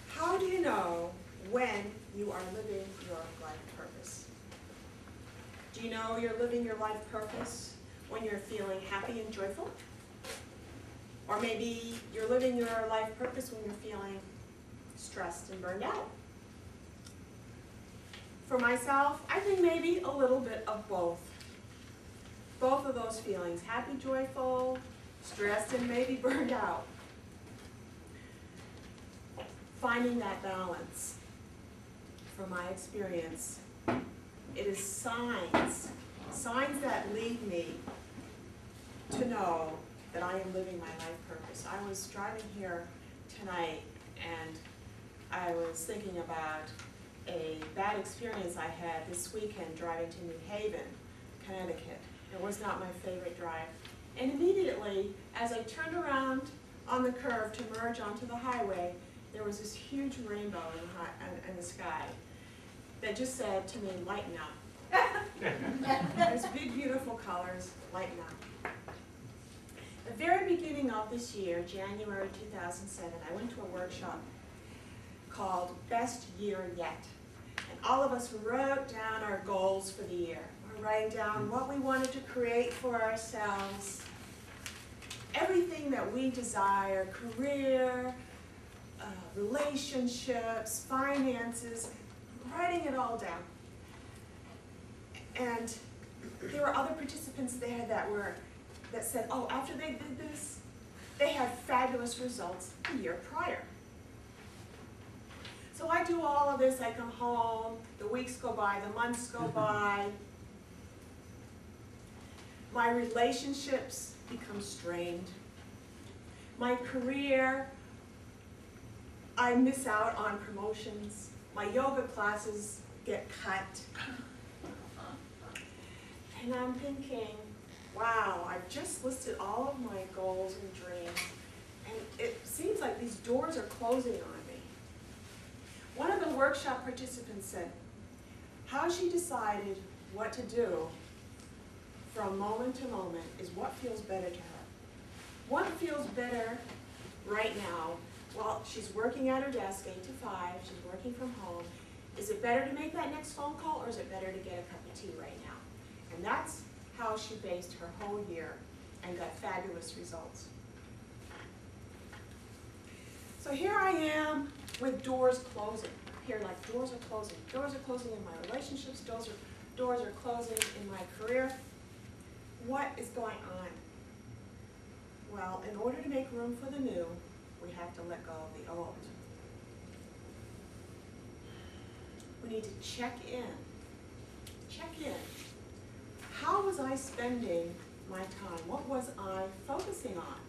How do you know when you are living your life purpose? Do you know you're living your life purpose when you're feeling happy and joyful? Or maybe you're living your life purpose when you're feeling stressed and burned out. For myself, I think maybe a little bit of both. Both of those feelings, happy, joyful, stressed, and maybe burned out. Finding that balance, from my experience, it is signs that lead me to know that I am living my life purpose. I was driving here tonight and I was thinking about a bad experience I had this weekend driving to New Haven, Connecticut. It was not my favorite drive. And immediately, as I turned around on the curve to merge onto the highway, there was this huge rainbow in the sky that just said to me, lighten up. There's big, beautiful colors, lighten up. The very beginning of this year, January 2007, I went to a workshop called Best Year Yet. And all of us wrote down our goals for the year. We're writing down what we wanted to create for ourselves, everything that we desire, career, relationships, finances, writing it all down. And there were other participants there that said, oh, after they did this, they had fabulous results the year prior. So I do all of this, I come home, the weeks go by, the months go by. My relationships become strained. My career, I miss out on promotions. My yoga classes get cut. And I'm thinking, wow, I've just listed all of my goals and dreams, and it seems like these doors are closing on me. One of the workshop participants said how she decided what to do from moment to moment is what feels better to her. What feels better right now while she's working at her desk 8 to 5, she's working from home. Is it better to make that next phone call, or is it better to get a cup of tea right now? And that's how she based her whole year and got fabulous results. So here I am with doors closing. Here, like doors are closing. Doors are closing in my relationships, doors are closing in my career. What is going on? Well, in order to make room for the new, we have to let go of the old. We need to check in. Check in. How was I spending my time? What was I focusing on?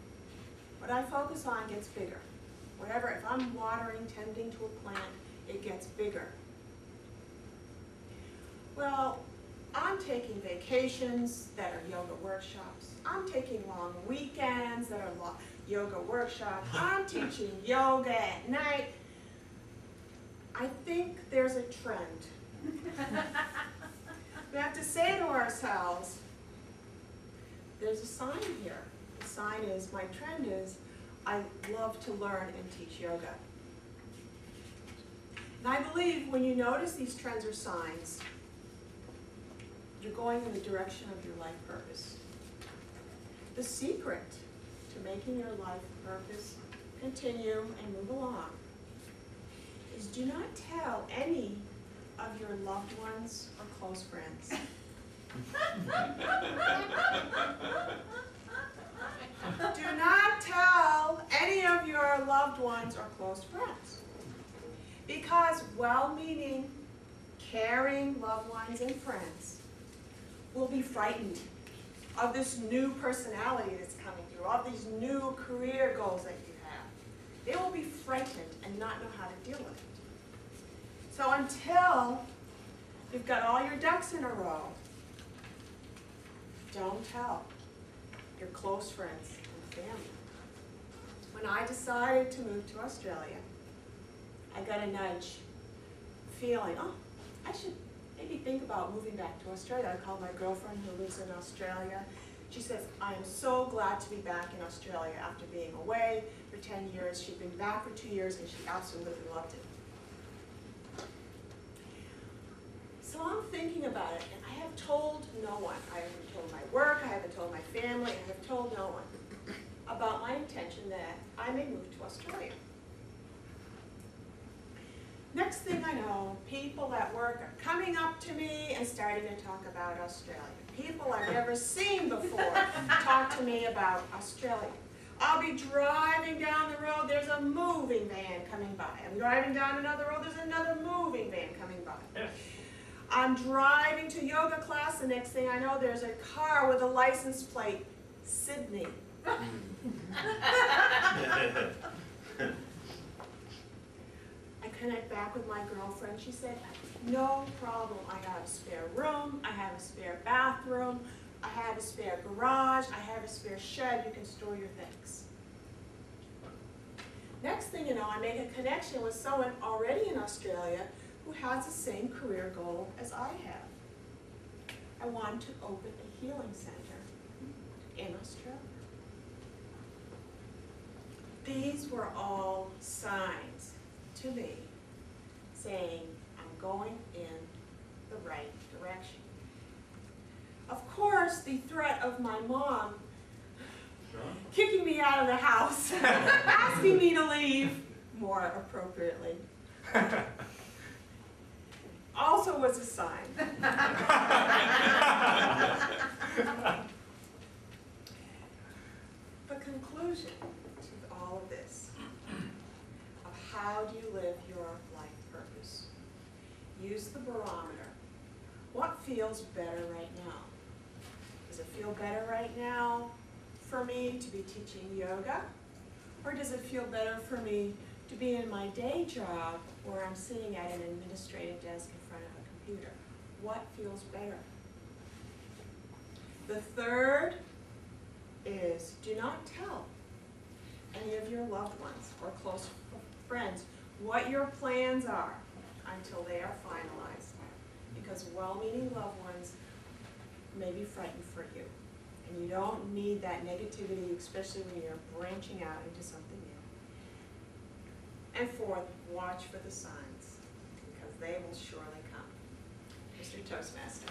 What I focus on gets bigger. Whatever, if I'm watering, tending to a plant, it gets bigger. Well, I'm taking vacations that are yoga workshops. I'm taking long weekends that are yoga workshops. I'm teaching yoga at night. I think there's a trend. We have to say to ourselves, there's a sign here. The sign is, my trend is, I love to learn and teach yoga. And I believe when you notice these trends or signs, you're going in the direction of your life purpose. The secret to making your life purpose continue and move along is do not tell any of your loved ones or close friends. Do not tell any of your loved ones or close friends. Because well-meaning, caring loved ones and friends will be frightened of this new personality that's coming through, of these new career goals that you have. They will be frightened and not know how to deal with it. So until you've got all your ducks in a row, don't tell your close friends and family. When I decided to move to Australia, I got a nudge, feeling, oh, I should maybe think about moving back to Australia. I called my girlfriend who lives in Australia. She says, I am so glad to be back in Australia after being away for 10 years. She'd been back for 2 years and she absolutely loved it. So I'm thinking about it, and I have told no one. I haven't told my work, I haven't told my family, I have told no one about my intention that I may move to Australia. Next thing I know, people at work are coming up to me and starting to talk about Australia. People I've never seen before talk to me about Australia. I'll be driving down the road, there's a moving van coming by. I'm driving down another road, there's another moving van coming by. I'm driving to yoga class, the next thing I know, there's a car with a license plate, Sydney. I connect back with my girlfriend. She said, no problem. I have a spare room. I have a spare bathroom. I have a spare garage. I have a spare shed. You can store your things. Next thing you know, I make a connection with someone already in Australia who has the same career goal as I have. I want to open a healing center in Australia. These were all signs to me saying I'm going in the right direction. Of course, the threat of my mom kicking me out of the house, asking me to leave, more appropriately, also was a sign. The conclusion to all of this, of how do you live your life purpose? Use the barometer. What feels better right now? Does it feel better right now for me to be teaching yoga? Or does it feel better for me to be in my day job where I'm sitting at an administrative desk in front of a computer? What feels better? The third is do not tell any of your loved ones or close friends what your plans are until they are finalized, because well-meaning loved ones may be frightened for you, and you don't need that negativity, especially when you're branching out into something new. And fourth, watch for the signs, because they will surely come. Mr. Toastmaster.